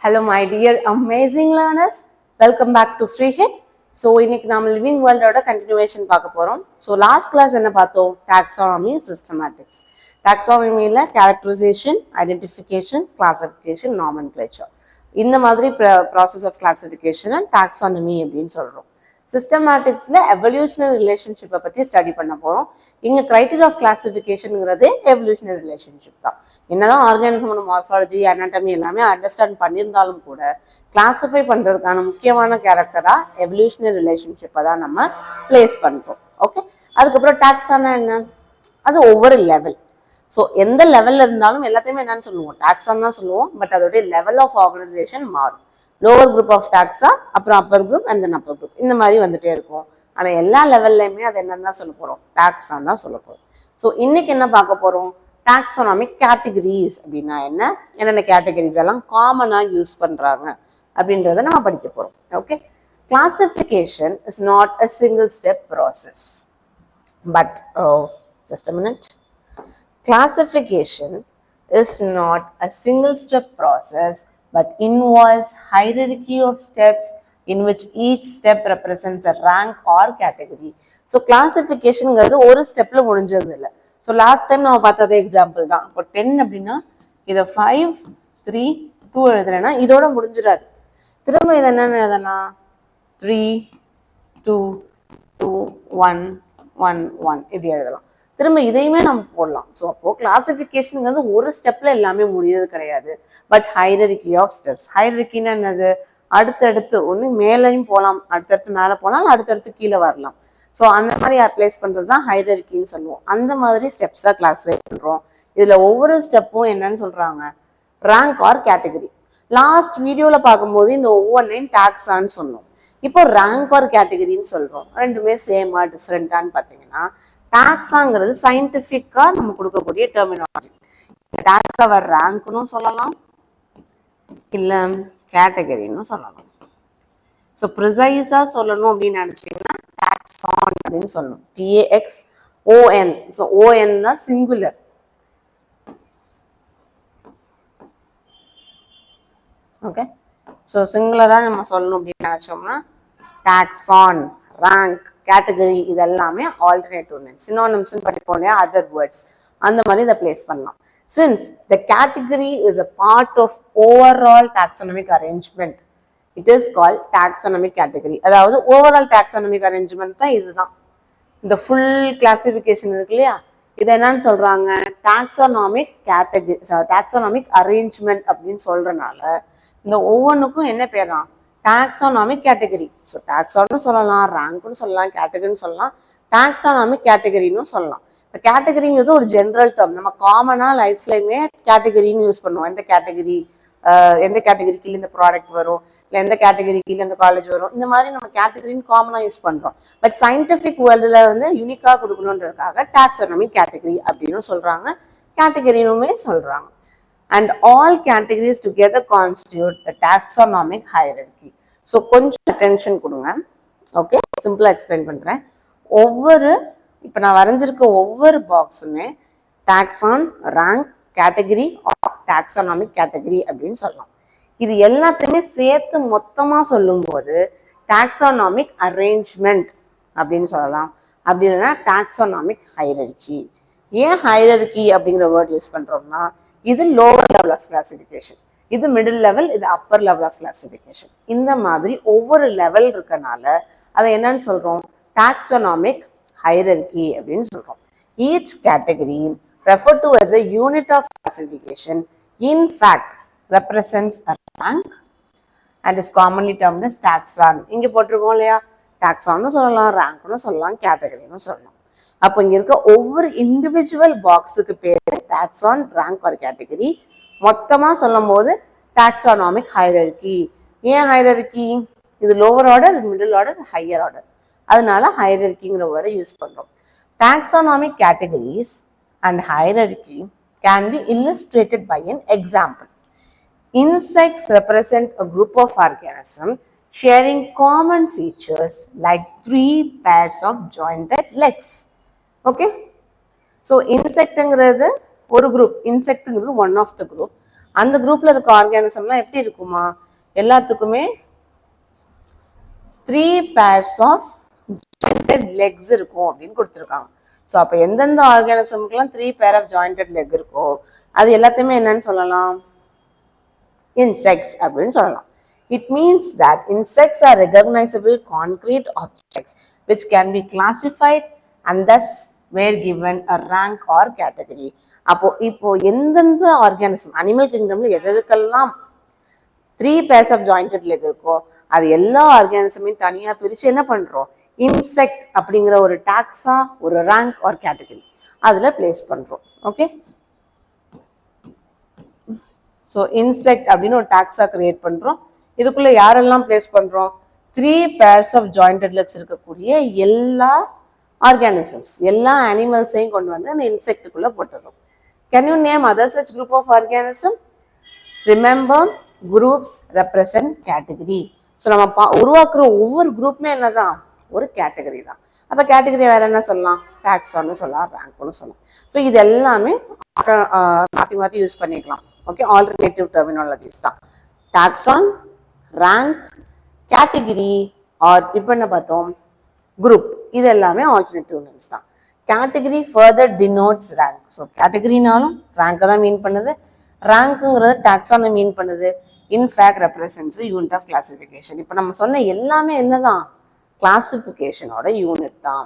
Hello my dear amazing learners, welcome back to Free Hit. So இன்னைக்கு நாம living வேர்ல்டோட continuation பார்க்க போறோம். So last class என்ன பார்த்தோம்? Taxonomy, systematics. டாக்ஸானமியில் கேரக்டரைசேஷன், ஐடென்டிஃபிகேஷன், கிளாசிஃபிகேஷன், நாமென்க்ளேச்சர், இந்த மாதிரி ப்ராசஸ் ஆஃப் கிளாசிஃபிகேஷன் டாக்ஸானமி அப்படின்னு சொல்றோம். சிஸ்டமேட்டிக்ஸ்ல எவல்யூஷனரி ரிலேஷன்ஷிப்பை பற்றி ஸ்டடி பண்ண போகிறோம். இங்கே கிரைட்டீரியா ஆஃப் கிளாசிஃபிகேஷனுங்கிறதே எவல்யூஷனரி ரிலேஷன்ஷிப் தான். என்னதான் ஆர்கானிசமோட மார்ஃபாலஜி, அனாட்டமி எல்லாமே அண்டர்ஸ்டாண்ட் பண்ணியிருந்தாலும் கூட கிளாஸிஃபை பண்ணுறதுக்கான முக்கியமான கேரக்டராக எவல்யூஷனரி ரிலேஷன்ஷிப்பை தான் நம்ம பிளேஸ் பண்ணுறோம். ஓகே, அதுக்கப்புறம் டாக்ஸானா என்ன? அது ஒவ்வொரு லெவல். ஸோ எந்த லெவலில் இருந்தாலும் எல்லாத்தையுமே என்னன்னு சொல்லுவோம்? டாக்ஸான் தான் சொல்லுவோம். பட் அதோடைய லெவல் ஆஃப் ஆர்கனைசேஷன் மாறும். லோவர் குரூப் ஆஃப் டாக்ஸா, அப்புறம் upper group and then upper group, இந்த மாதிரி வந்துட்டே இருக்கும். ஆனால் எல்லா லெவல்லையுமே அது என்னன்னு தான் சொல்ல போகிறோம்? டாக்ஸான் தான் சொல்ல போகிறோம். ஸோ இன்னைக்கு என்ன பார்க்க போகிறோம்? டாக்ஸானமிக் கேட்டகரிஸ் அப்படின்னா என்ன, என்னென்ன கேட்டகரிஸ் எல்லாம் காமனாக யூஸ் பண்ணுறாங்க அப்படின்றத நம்ம படிக்க போகிறோம். Okay, classification is not a single step process, but just a minute. Classification is not a single step process but involves hierarchy of steps in which each step represents a rank or category. So classification ங்கிறது ஒரு ஸ்டெப்ல முடிஞ்சது இல்லை. So last time நம்ம பார்த்ததே example தான். இப்போ 10 அப்படின்னா இதை 5, 3, 2 எழுதுறேன்னா இதோட முடிஞ்சிடாது. திரும்ப இதை என்னன்னு எழுதலாம்? 3, 2, 2, 1, 1, 1 இப்படி எழுதலாம். திரும்ப இதையுமே நம்ம போடலாம். ஸோ அப்போ கிளாசிஃபிகேஷனுங்கிறது ஒரு ஸ்டெப்ல எல்லாமே முடியறது கிடையாது. But hierarchy of steps. ஹைரரிக்கின்னா என்னது? அடுத்தடுத்து ஒன்று மேலேயும் போகலாம், அடுத்தடுத்து மேலே போகலாம், அடுத்தடுத்து கீழே வரலாம். ஸோ அந்த மாதிரி பிளேஸ் பண்ணுறது தான் ஹைரரிக்கின்னு சொல்லுவோம். அந்த மாதிரி ஸ்டெப்ஸாக கிளாஸிஃபை பண்ணுறோம். இதில் ஒவ்வொரு ஸ்டெப்பும் என்னன்னு சொல்கிறாங்க? Rank R category. லாஸ்ட் வீடியோவில் பார்க்கும்போது இந்த ஒவ்வொன்றையும் டாக்ஸான்னு சொன்னோம். இப்போ ரேங்க் ஆர் கேட்டகரின்னு சொல்கிறோம். ரெண்டுமே சேமா டிஃப்ரெண்டான்னு பார்த்தீங்கன்னா, டாக்ஸாங்கிறது சயின்டிஃபிக்கா நம்ம கொடுக்கக்கூடிய டெர்மினாலஜி. டாக்ஸாவை ரேங்க்னு சொல்லலாம், இல்லை கேட்டகரின்னு சொல்லலாம். ஸோ ப்ரிசைஸா சொல்லணும் அப்படின்னு நினைச்சீங்கன்னா டாக்ஸான் அப்படின்னு சொல்லணும். TAXON. ஸோ ON தான் சிங்குலர். ஓகே, ஸோ சிங்குலரா நம்ம சொல்லணும் அப்படின்னு நினைச்சோம்னா டாக்ஸான், ரேங்க், கேட்டகரி, இதெல்லாமே ஆல்டர்னேட்டிவ் நேம்ஸ், சினோனிம்ஸ் படிப்போம் இல்லையா, அதர் வேர்ட்ஸ், அந்த மாதிரி இதை பிளேஸ் பண்ணலாம். Since the category is a part of overall taxonomic arrangement, it is called taxonomic category. அதாவது ஓவரால் டாக்ஸானமிக் அரேஞ்ச்மெண்ட் தான் இதுதான். இந்த ஃபுல் கிளாசிஃபிகேஷன் இருக்கு இல்லையா, இதை என்னன்னு சொல்றாங்க? டாக்ஸானமிக் கேட்டகரி, டாக்ஸானமிக் அரேஞ்ச்மெண்ட் அப்படின்னு சொல்றதுனால இந்த ஒவ்வொன்றுக்கும் என்ன பேரா? Taxonomic category. ஸோ டாக்ஸான்னு சொல்லலாம், ரேங்க்னு சொல்லலாம், கேட்டகரின்னு சொல்லலாம், டாக்ஸானமிக் கேட்டகரின்னு சொல்லலாம். இப்போ கேட்டகரிங்கிறது ஒரு ஜென்ரல் டேர்ம். நம்ம காமனாக லைஃப்லையுமே கேட்டகரின்னு யூஸ் பண்ணுவோம். எந்த கேட்டகரி, எந்த கேட்டகரி கீழே இந்த ப்ராடக்ட் வரும், இல்லை எந்த கேட்டகரி கீழே இந்த காலேஜ் வரும், இந்த மாதிரி நம்ம கேட்டகரின்னு காமனாக யூஸ் பண்ணுறோம். பட் சயின்டிஃபிக் வேர்ல்டில் வந்து யூனிக்காக கொடுக்கணுன்றதுக்காக டாக்ஸானமிக் கேட்டகரி அப்படின்னு சொல்கிறாங்க, கேட்டகரினுமே சொல்கிறாங்க. And all categories together constitute the taxonomic hierarchy. So கொஞ்சம் attention கொடுங்க. ஓகே, சிம்பிளா எக்ஸ்பிளைன் பண்றேன். ஒவ்வொரு இப்போ நான் வரைஞ்சிருக்க ஒவ்வொரு பாக்ஸுமே taxon, rank, category or taxonomic category அப்படின்னு சொல்லலாம். இது எல்லாத்தையுமே சேர்த்து மொத்தமா சொல்லும்போது டாக்ஸானமிக் அரேஞ்ச்மெண்ட் அப்படின்னு சொல்லலாம். அப்படி இல்லைன்னா டாக்ஸானமிக் ஹைரர்கி. ஏன் ஹைரர்கி அப்படிங்கிற வேர்ட் யூஸ் பண்றோம்னா, இது லோவர் லெவல் ஆஃப் கிளாசிஃபிகேஷன், இது மிடில் லெவல், இது அப்பர் லெவல் ஆஃப் கிளாசிஃபிகேஷன். இந்த மாதிரி ஒவ்வொரு லெவல் இருக்கனால அதை என்னன்னு சொல்றோம்? டாக்ஸானமிக் ஹைரர்கி அப்படின்னு சொல்றோம். Each category referred to as a unit of classification in fact represents a rank and is commonly termed as taxon. இங்க போட்டிருக்கோம் இல்லையா, டாக்ஸான்னு சொல்லலாம், ரேங்க்னு சொல்லலாம், கேட்டகரின்னு சொல்லலாம். அப்போ இங்க இருக்க ஒவ்வொரு இண்டிவிஜுவல் பாக்ஸுக்கு பேரு டாக்ஸான், ரேங்க் ஆர் கேட்டகரி. மொத்தமா சொல்லும் போது டாக்ஸானமிக் ஹைரர்கி. ஏன் ஹைரர்கி? இது lower order, middle order, higher order, அதனால ஹைரர்கிங்கிற வேர்டை யூஸ் பண்றோம். Taxonomic categories and hierarchy can be illustrated by an example. Insects represent a group of organisms sharing common features like 3 pairs of jointed legs. Okay, so insectங்கிறது ஒரு group, insectங்கிறது one of the group. அந்த குரூப்ல இருக்க ஆர்கானிசம்லாம் எப்படி இருக்குமா, எல்லாத்துக்குமே 3 pairs of jointed Lex இருக்கும் அப்படின்னு கொடுத்துருக்காங்க. ஸோ அப்போ எந்தெந்த ஆர்கானிசம்க்குலாம் 3 pair ஆஃப் ஜாயிண்டட் லெக் இருக்கோ அது எல்லாத்தையுமே என்னன்னு சொல்லலாம், இன்செக்ட்ஸ் அப்படின்னு சொல்லலாம். It means that insects are recognizable concrete objects which can be classified and thus were given a rank or category. இப்போ எந்தெந்த ஆர்கானிசம் அனிமல் கிங்டம்ல எதுக்கெல்லாம் 3 pairs ஆஃப் ஜாயிண்டட் லெக் இருக்கோ அது எல்லா ஆர்கானிசமையும் தனியா பிரிச்சு என்ன பண்றோம், இன்செக்ட் அப்படிங்கிற ஒரு டாக்ஸா, ஒரு ரேங்க் ஆர் கேட்டகரி அதுல பிளேஸ் பண்றோம். ஓகே, ஸோ இன்செக்ட் அப்படின்னு ஒரு டாக்ஸா கிரியேட் பண்றோம். இதுக்குள்ள யாரெல்லாம் பிளேஸ் பண்றோம், 3 pairs ஆஃப் ஜாயிண்டட் லெக்ஸ் இருக்கக்கூடிய எல்லா ஆர்கானிசம்ஸ், எல்லா அனிமல்ஸையும் கொண்டு வந்து அந்த இன்செக்டுக்குள்ள போட்டுறோம். Can you name other such group of organism? Remember, groups represent category. So நம்ம உருவாக்குற ஒவ்வொரு குரூப்புமே என்னதான், ஒரு கேட்டகரி தான். அப்போ கேட்டகரி வேற என்ன சொல்லலாம், டாக்ஸான்னு சொல்லலாம், ரேங்க்னு சொல்லலாம். ஸோ இது எல்லாமே மாற்றி மாற்றி யூஸ் பண்ணிக்கலாம். ஓகே, ஆல்டர்னேட்டிவ் டெர்மினாலஜிஸ் தான். டாக்ஸான், ரேங்க், கேட்டகரி ஆர் இப்போ என்ன பார்த்தோம், குரூப், இது எல்லாமே ஆல்டர்னேட்டிவ் நேம்ஸ் தான். Category further denotes rank. So கேட்டகரினாலும் ரேங்கை தான் மீன் பண்ணுது, ரேங்க்குங்கிறது டாக்ஸானை மீன் பண்ணுது. In fact represents unit of classification. இப்போ நம்ம சொன்ன எல்லாமே என்னதான், கிளாசிஃபிகேஷனோட யூனிட் தான்.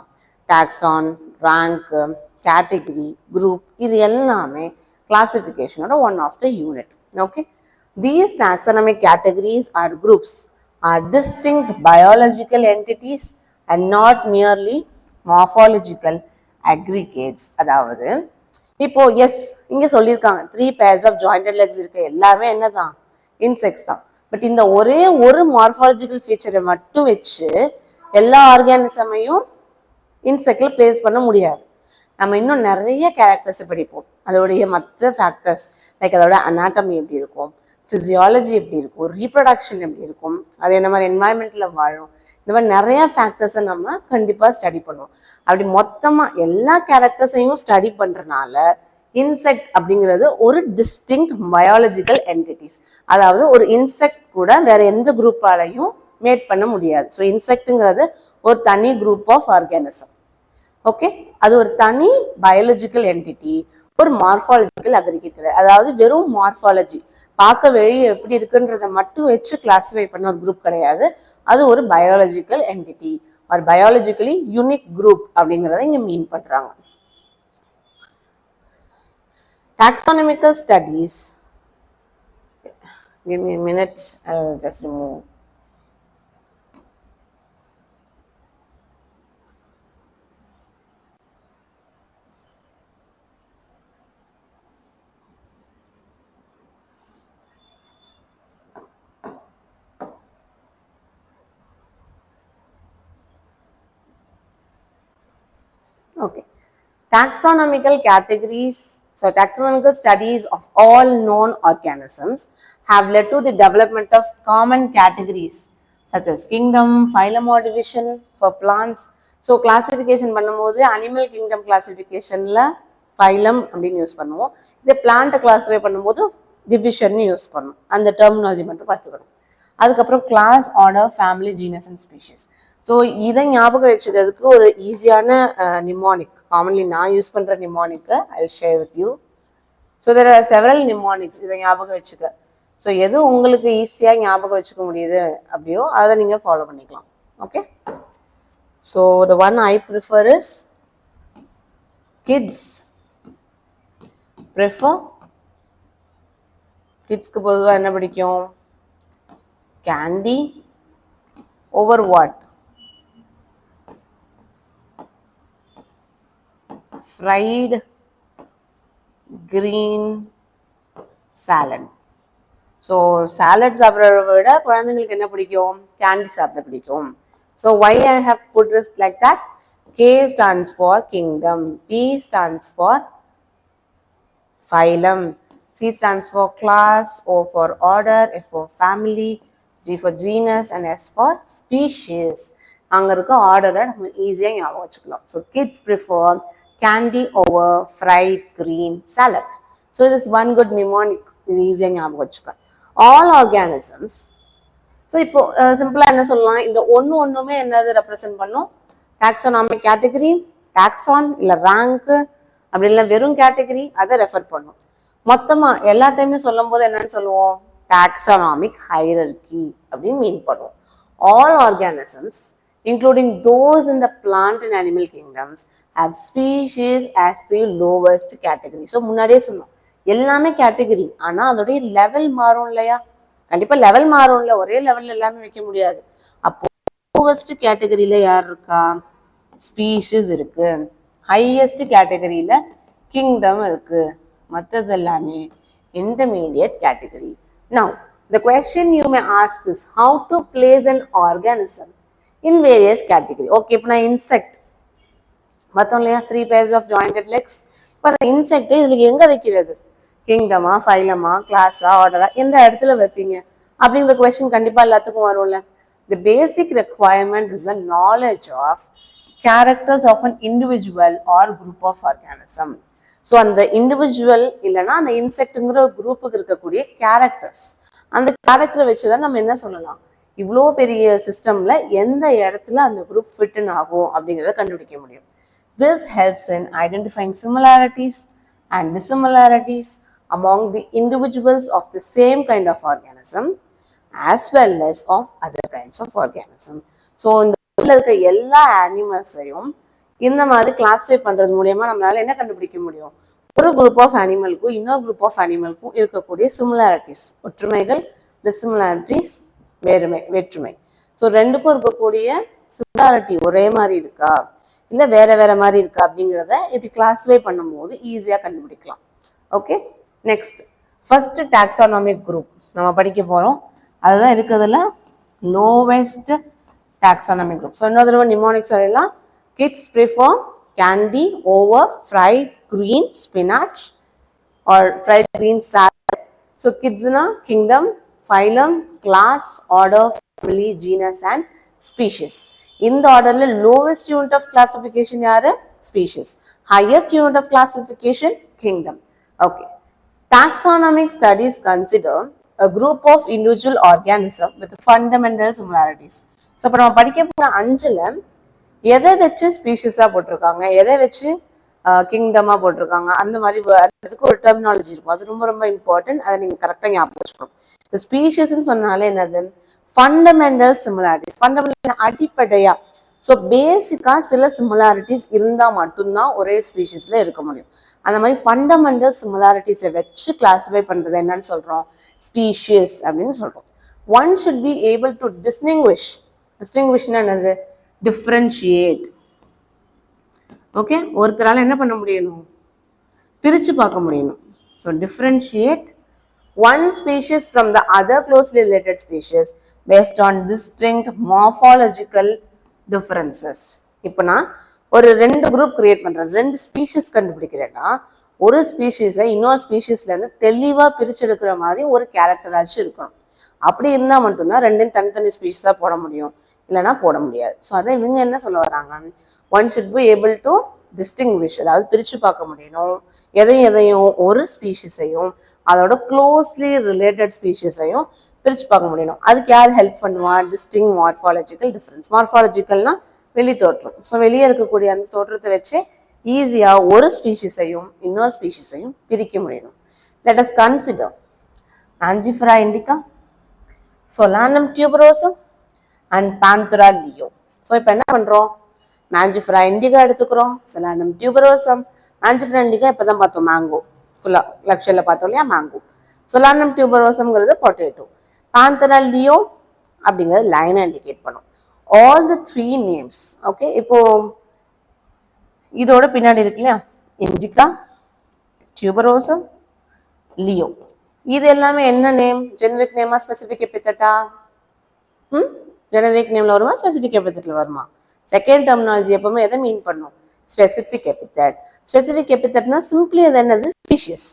டாக்ஸான், ரேங்க், கேட்டகரி, குரூப், இது எல்லாமே கிளாசிஃபிகேஷனோட one of the unit. Okay, these taxonomic categories or groups are distinct biological entities and not merely morphological aggregates. அதாவது இப்போ எஸ் இங்க சொல்லியிருக்காங்க 3 pairs ஆஃப் ஜாயிண்டட் லெக்ஸ் இருக்க எல்லாமே என்னதான், இன்செக்ட்ஸ் தான். பட் இந்த ஒரே ஒரு மார்ஃபாலஜிக்கல் ஃபீச்சரை மட்டும் வச்சு எல்லா ஆர்கானிசமையும் இன்செக்ட்ல பிளேஸ் பண்ண முடியாது. நம்ம இன்னும் நிறைய கேரக்டர்ஸை படிப்போம், அதோடைய மற்ற ஃபேக்டர்ஸ் லைக் அதோட அனாட்டமி எப்படி இருக்கும், ஃபிசியாலஜி எப்படி இருக்கும், ரீப்ரொடக்ஷன் எப்படி இருக்கும், அது என்ன மாதிரி என்வாயன்மெண்ட்ல வாழும், இந்த மாதிரி நிறைய ஃபேக்டர்ஸை நம்ம கண்டிப்பாக ஸ்டடி பண்ணுவோம். அப்படி மொத்தமாக எல்லா கேரக்டர்ஸையும் ஸ்டடி பண்ணுறதுனால இன்செக்ட் அப்படிங்கிறது ஒரு டிஸ்டிங்க்ட் பயாலஜிக்கல் என்டிட்டிஸ். அதாவது ஒரு இன்செக்ட் கூட வேற எந்த குரூப்பாலையும் மேட் பண்ண முடியாது. ஸோ இன்செக்ட்டுங்கிறது ஒரு தனி குரூப் ஆஃப் ஆர்கானிசம். ஓகே, அது ஒரு தனி பயாலஜிக்கல் என்டிட்டி, ஒரு மார்ஃபாலஜிக்கல் அக்ரிகேட் கிடையாது. அதாவது வெறும் மார்ஃபாலஜி பார்க்க வெளியே எப்படி இருக்குன்றதை மட்டும் வச்சு கிளாஸிஃபை பண்ண ஒரு குரூப் கிடையாது. அது ஒரு பயாலஜிக்கல் என்டிட்டி ஒரு பயாலஜிக்கலி யூனிக் குரூப் அப்படிங்கிறத இங்க மீன் பண்றாங்க. Taxonomical studies. Give me a minute, I'll just remove. Okay, taxonomical categories. So taxonomical studies of all known organisms have led to the development of common categories such as kingdom, phylum or division for plants. So classification பண்ணும்போது animal kingdom classificationல phylum அப்படின்னு use பண்ணுவோம். இதே plant classify பண்ணும்போது division use பண்ணுவோம். அந்த terminology மட்டும் பார்த்துக்கணும். அதுக்கப்புறம் class, order, family, genus and species. So இதை ஞாபகம் வச்சுக்கிறதுக்கு ஒரு ஈஸியான நிமோனிக், காமன்லி நான் யூஸ் பண்ணுற நிமோனிக்கை I share with you. So there are several mnemonics, இதை ஞாபகம் வச்சுக்க. ஸோ எது உங்களுக்கு ஈஸியாக ஞாபகம் வச்சுக்க முடியுது அப்படியோ அதை நீங்கள் ஃபாலோ பண்ணிக்கலாம். Okay, so the one I prefer is kids. Prefer கிட்ஸ்க்கு பொதுவாக என்ன பிடிக்கும், candy over what, fried green salad. So salad சாப்பிட்றத விட குழந்தைங்களுக்கு என்ன பிடிக்கும், கேண்டி சாப்பிட பிடிக்கும். So why I have put this like that? K stands for kingdom, P stands for phylum, C stands for class, O for order, F for family, G for genus and S for species. அங்கே இருக்க ஆர்டரை நம்ம ஈஸியாக ஞாபகம் வச்சுக்கலாம். So kids prefer candy over fried green salad. So this is one good mnemonic இது ஈஸியாக ஞாபகம் வச்சுக்க. All organisms. ஸோ இப்போ சிம்பிளாக என்ன சொல்லலாம், இந்த ஒன்றுமே என்னது ரெப்ரசென்ட் பண்ணும், டாக்ஸானாமிக் கேட்டகரி, டாக்ஸான் இல்லை ரேங்க்கு அப்படி இல்லை வெறும் கேட்டகரி, அதை ரெஃபர் பண்ணும். மொத்தமாக எல்லாத்தையுமே சொல்லும் போது என்னன்னு சொல்லுவோம், டாக்ஸானாமிக் ஹைரர்கி அப்படின்னு மீன் பண்ணுவோம். All organisms including those in the plant and animal kingdoms have species as the lowest category. So முன்னாடியே சொன்னோம் எல்லாமே கேட்டகரி, ஆனால் அதோடைய லெவல் மாறும் இல்லையா, கண்டிப்பாக லெவல் மாறும் இல்லை, ஒரே லெவலில் எல்லாமே வைக்க முடியாது. அப்போ லோவஸ்ட் கேட்டகரியில் யார் இருக்கா, ஸ்பீஷிஸ் இருக்கு. ஹையஸ்ட் கேட்டகரியில் கிங்டம் இருக்கு. மற்றது எல்லாமே intermediate category. Now the question you may ask is how to place an organism in various category. Okay, இப்போ நான் இன்செக்ட் பார்த்தோம் இல்லையா, 3 pairs of jointed legs. இப்போ அந்த இன்செக்ட் இதுல எங்க வைக்கிறது, கிங்டமா, ஃபைலமா, கிளாஸா, ஆர்டரா, எந்த இடத்துல வைப்பீங்க அப்படிங்கிற கொஸ்டின் கண்டிப்பா எல்லாத்துக்கும் வரும்ல. The basic requirement is the knowledge of characters of an individual or group of organism. So அந்த இண்டிவிஜுவல் இல்லைன்னா அந்த இன்செக்ட்ங்கிற குரூப்புக்கு இருக்கக்கூடிய கேரக்டர்ஸ், அந்த கேரக்டரை வச்சுதான் நம்ம என்ன சொல்லலாம், இவ்வளோ பெரிய சிஸ்டம்ல எந்த இடத்துல அந்த குரூப் ஃபிட்டன் ஆகும் அப்படிங்கிறத கண்டுபிடிக்க முடியும். This helps in identifying similarities and dissimilarities among the individuals of the same kind of organism as well as of other kinds of organism. So இந்த இருக்க எல்லா அனிமல்ஸையும் இந்த மாதிரி கிளாஸிஃபை பண்றது மூலயமா நம்மளால என்ன கண்டுபிடிக்க முடியும், ஒரு குரூப் ஆஃப் அனிமலுக்கும் இன்னொரு குரூப் ஆஃப் அனிமலுக்கும் இருக்கக்கூடிய சிமிலாரிட்டிஸ், ஒற்றுமைகள், டிசிமிலாரிட்டிஸ், வேற்றுமை. ஸோ ரெண்டுக்கும் இருக்கக்கூடிய சிமிலாரிட்டி ஒரே மாதிரி இருக்கா இல்லை வேற வேற மாதிரி இருக்கா அப்படிங்கிறத இப்படி கிளாஸிஃபை பண்ணும்போது ஈஸியாக கண்டுபிடிக்கலாம். ஓகே, நெக்ஸ்ட் ஃபர்ஸ்ட் டாக்ஸானாமிக் குரூப் நம்ம படிக்க போகிறோம். அதுதான் இருக்கிறதுல லோவஸ்ட் டாக்ஸானாமிக் குரூப். ஸோ இன்னொரு தடவை நிமோனிக் சொல்லலாம். Kids prefer candy over fried green spinach or fried green salad. So kidsna kingdom, phylum, class, order, family, genus and species. In the order lowest unit of classification yaru, species. Highest unit of classification, kingdom. Okay. Taxonomic studies consider a group of individual organisms with fundamental similarities. So இப்போ நம்ம படிக்க போற 5ல எதை வச்சு ஸ்பீஷிஸா போட்டிருக்காங்க, எதை வச்சு கிங்டமா போட்டிருக்காங்க, அந்த மாதிரி அதுக்கு ஒரு டெர்மினாலஜி இருக்கும். அது ரொம்ப ரொம்ப இம்பார்ட்டன்ட். அதை நீங்க கரெக்டாக ஞாபகம் வச்சுக்கணும். இந்த ஸ்பீஷிஸ்ன்னு சொன்னாலே என்னது, ஃபண்டமெண்டல் சிமிலாரிட்டிஸ். ஃபண்டமெண்டல் அடிப்படையா, ஸோ பேசிக்கா சில சிமிலாரிட்டிஸ் இருந்தால் மட்டும்தான் ஒரே ஸ்பீஷிஸ்ல இருக்க முடியும். அந்த மாதிரி ஃபண்டமெண்டல் சிமிலாரிட்டிஸை வச்சு கிளாஸிஃபை பண்றது என்னன்னு சொல்றோம், ஸ்பீஷிஸ் அப்படின்னு சொல்றோம். One should be able to டிஸ்டிங்விஷ்னா என்னது, டிஃப்ரென்ஷியேட். ஓகே, ஒருத்தரால் என்ன பண்ண முடியணும், பிரித்து பார்க்க முடியணும். So differentiate one species from the other closely related species based on distinct morphological differences. இப்போ நான் ஒரு 2 குரூப் கிரியேட் பண்ணுறேன், 2 ஸ்பீஷிஸ் கண்டுபிடிக்கிறேன்னா ஒரு ஸ்பீஷிஸை இன்னொரு ஸ்பீஷிஸ்லேருந்து தெளிவாக பிரிச்செடுக்கிற மாதிரி ஒரு கேரக்டராச்சும் இருக்கணும். அப்படி இருந்தால் மட்டும்தான் 2 தனித்தனி ஸ்பீஷிஸாக போட முடியும், இல்லைன்னா போட முடியாது. ஸோ அதை இவங்க என்ன சொல்ல வராங்க, one should be able to distinguish, அதாவது பிரித்து பார்க்க முடியணும் எதையும் ஒரு ஸ்பீஷிஸையும் அதோட க்ளோஸ்லி ரிலேட்டட் ஸ்பீஷிஸையும் பிரித்து பார்க்க முடியணும். அதுக்கு யார் ஹெல்ப் பண்ணுவா, டிஸ்டிங் மார்ஃபாலஜிக்கல் டிஃபரன்ஸ். மார்ஃபாலஜிக்கல்னா வெளி தோற்றம். ஸோ வெளியே இருக்கக்கூடிய அந்த தோற்றத்தை வச்சு ஈஸியாக ஒரு ஸ்பீஷிஸையும் இன்னொரு ஸ்பீஷிஸையும் பிரிக்க முடியணும். Let us consider Mangifera indica, Solanum tuberosum and Panthera leo. So இப்போ என்ன பண்ணுறோம், Mangifera indica எடுத்துக்கிறோம், Solanum tuberosum, Mangifera indica இப்போ தான் பார்த்தோம், மேங்கோ ஃபுல்லாக லெக்சரில் பார்த்தோம் இல்லையா, மேங்கோ. Solanum tuberosumங்கிறது பொட்டேட்டோ, Panthera leo அப்படிங்கிறது லைனை இண்டிகேட் பண்ணும். All the 3 names. ஓகே, இப்போ இதோட பின்னாடி இருக்கு இல்லையா, இண்டிகா, டியூபரோசம், லியோ. இது எல்லாமே என்ன நேம், ஜெனரிக் நேமா ஸ்பெசிபிக் எபித்தட்டா? ஜெனரிக் நேம்ல வருமா, ஸ்பெசிபிக் எபித்தட்ல வருமா? செகண்ட் டெர்மினாலஜி எப்பவுமே எதை மீன் பண்ணும், ஸ்பெசிபிக் எபித்தட். ஸ்பெசிபிக் எபித்தட்னா சிம்பிளி அது என்னது, ஸ்பீஷிஸ்.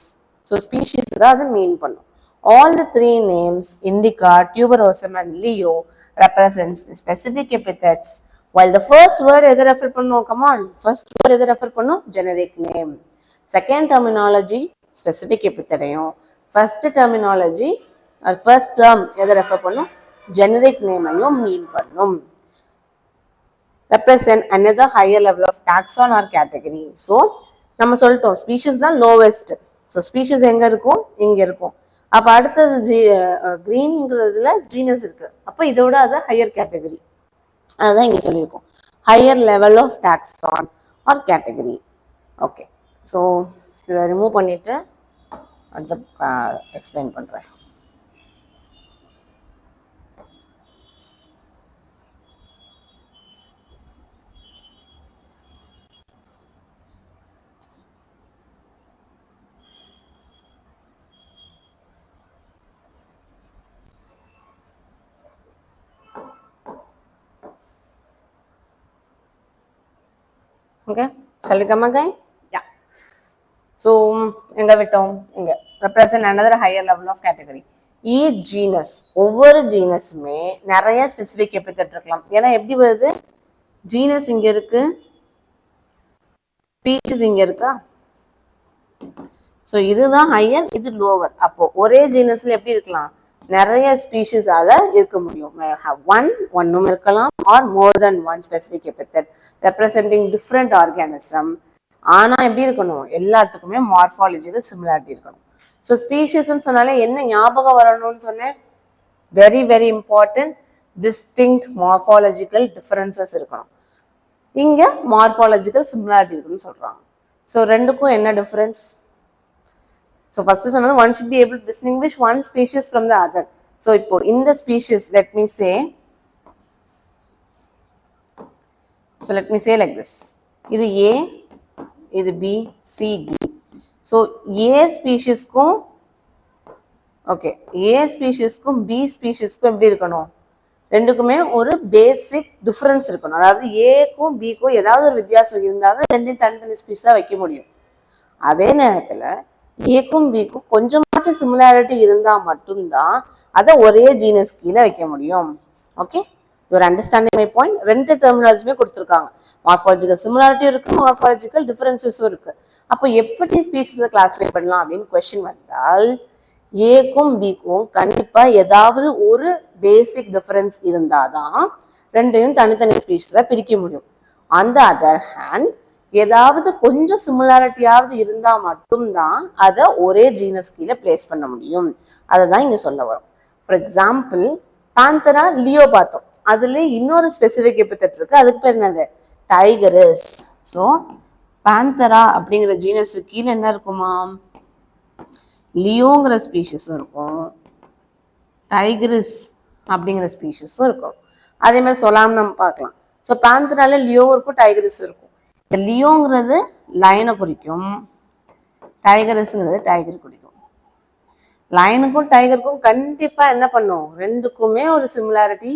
ஸோ ஸ்பீஷிஸ் தான் அது மீன் பண்ணும். All the 3 names, indica, tuberosum and leo, represents the specific epithets, while the first word எதை refer பண்ணும், come on, first word எதை refer பண்ணும், generic name. Second terminology, specific epithet ஐயும், ஃபர்ஸ்ட் டெர்மினாலஜி ஃபர்ஸ்ட் டேர்ம் எதை refer பண்ணும், generic நேமையும் மீன் பண்ணும். represent another higher level of taxon or category. So நம்ம சொல்லிட்டோம் ஸ்பீஷிஸ் தான் லோவஸ்ட். ஸோ ஸ்பீஷிஸ் எங்க இருக்கும், இங்க இருக்கும். அப்போ அடுத்தது கிரீன்ங்கிறதுல ஜீனஸ் இருக்கு. அப்போ இதோட அது ஹையர் கேட்டகரி. அதுதான் இங்க சொல்லியிருக்கோம், higher level of taxon or category. Okay, so இதை ரிமூவ் பண்ணிட்டு அடுத்த எக்ஸ்பிளைன் பண்றேன். Okay, shall we come again? Yeah. So, enga vittom inga represent another higher level of category. Each genus, ஒவ்வொரு ஜீனஸுமே நிறைய ஸ்பெசிஃபிக் எபித்தட் இருக்கலாம். ஏன்னா எப்படி வருது, ஜீனஸ் இங்க இருக்கு, ஸ்பீஷிஸ் இங்க இருக்கா. ஸோ இதுதான் ஹையர், இது லோவர். அப்போ ஒரே ஜீனஸ்ல எப்படி இருக்கலாம், நிறைய ஸ்பீஷிஸால இருக்க முடியும். ஒன்னும் இருக்கலாம், or more than one specific epithet representing different organism. ஆனா எப்படி இருக்கணும், எல்லாத்துக்குமே மார்ஃபாலஜிக்கல் சிமிலாரிட்டி இருக்கணும். ஸோ ஸ்பீஷிஸ்ன்னு சொன்னாலே என்ன ஞாபகம் வரணும்னு சொன்னேன், very very important, distinct morphological differences இருக்கணும். இங்க மார்ஃபாலஜிக்கல் சிமிலாரிட்டி இருக்குன்னு சொல்றாங்க. ஸோ ரெண்டுக்கும் என்ன டிஃபரன்ஸ்? So first சொன்னது one should be able to distinguish one species from the other. So இப்போ இந்த species, let me say like this. இது A, இது B, C, D. So A speciesக்கும் okay, A speciesக்கும் B speciesக்கும் எப்படி இருக்கணும், ரெண்டுக்குமே ஒரு பேசிக் டிஃபரன்ஸ் இருக்கணும். அதாவது ஏக்கும் பிக்கும் ஏதாவது ஒரு வித்தியாசம் இருந்தால் தான் ரெண்டையும் தனித்தனி ஸ்பீஷஸாக வைக்க முடியும். அதே நேரத்தில் ஏக்கும் பிக்கும் கொஞ்சமாச்சும் சிமிலாரிட்டி இருந்தால் மட்டும்தான் அதை ஒரே ஜீனஸ் கீழே வைக்க முடியும். Okay, your understanding my point. ரெண்டு டெர்மினாலஜியுமே கொடுத்துருக்காங்க, மார்ஃபாலஜிக்கல் சிமிலாரிட்டி இருக்கு, மார்ஃபாலஜிக்கல் டிஃபரன்சஸும் இருக்கு. அப்போ எப்படி ஸ்பீஷஸை கிளாஸிஃபை பண்ணலாம் அப்படின்னு கொஸ்டின் வந்தால், ஏக்கும் பிக்கும் கண்டிப்பா ஏதாவது ஒரு பேசிக் டிஃபரன்ஸ் இருந்தாதான் ரெண்டையும் தனித்தனி ஸ்பீஷஸா பிரிக்க முடியும். ஆன் த அதர் ஹேண்ட் ஏதாவது கொஞ்சம் சிமிலாரிட்டியாவது இருந்தா மட்டும்தான் அதை ஒரே ஜீனஸ் கீழே பிளேஸ் பண்ண முடியும். அதை தான் இங்க சொல்ல வரும். ஃபார் எக்ஸாம்பிள், பாந்தரா லியோ பார்த்தோம், அதுல இன்னொரு ஸ்பெசிபிக் எபித்தட் இருக்கு, அதுக்கு பேர் என்னது, டைகரஸ். ஸோ பாந்தரா அப்படிங்கிற ஜீனஸ் கீழே என்ன இருக்குமா, லியோங்கிற ஸ்பீஷஸும் இருக்கும், டைகரிஸ் அப்படிங்கிற ஸ்பீஷஸும் இருக்கும். அதே மாதிரி சொல்லாம் நம்ம பார்க்கலாம். ஸோ பாந்தரால லியோ இருக்கும், டைகரிஸ் இருக்கும். லியோங்கிறது லைனை குறிக்கும், டைகரஸ்ங்கிறது டைகர் குறிக்கும். லைனுக்கும் டைகருக்கும் கண்டிப்பா என்ன பண்ணும், ரெண்டுக்குமே ஒரு சிமிலாரிட்டி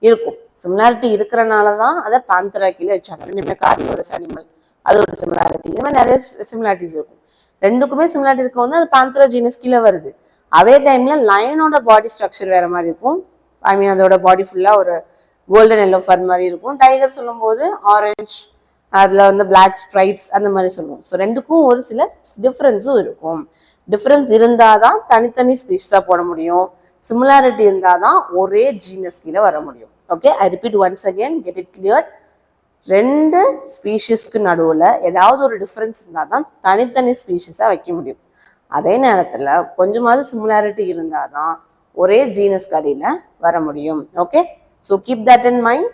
இருக்கும். சிமிலாரிட்டி இருக்கிறனால தான் அதை பாந்தரா கீழே வச்சாங்க. ரெண்டுமே கார்னிவோரஸ் அனிமல், அது ஒரு சிமிலாரிட்டி. இது மாதிரி நிறைய சிமிலாரிட்டிஸ் இருக்கும். ரெண்டுக்குமே சிமிலாரிட்டி இருக்க வந்து அது பாந்தரா ஜீனஸ் கீழே வருது. அதே டைம்ல லைனோட பாடி ஸ்ட்ரக்சர் வேற மாதிரி இருக்கும். ஐ மீன் அதோட பாடி ஃபுல்லா ஒரு கோல்டன் எல்லோ ஃபர் மாதிரி இருக்கும். டைகர் சொல்லும் போது ஆரஞ்சு, அதுல வந்து பிளாக் ஸ்ட்ரைப்ஸ் அந்த மாதிரி சொல்லுவோம். ஸோ ரெண்டுக்கும் ஒரு சில டிஃப்ரென்ஸும் இருக்கும். டிஃப்ரென்ஸ் இருந்தாதான் தனித்தனி ஸ்பீஷஸா போட முடியும். சிமிலாரிட்டி இருந்தாதான் ஒரே ஜீனஸ் கீழே வர முடியும். Okay, I repeat once again, get it clear. ரெண்டு ஸ்பீஷஸ்க்கு நடுவில் ஏதாவது ஒரு டிஃப்ரென்ஸ் இருந்தால் தான் தனித்தனி ஸ்பீஷஸாக வைக்க முடியும். அதே நேரத்தில் கொஞ்சமாவது சிமிலாரிட்டி இருந்தால் தான் ஒரே ஜீனஸ் கடியில் வர முடியும். Okay, so keep that in mind.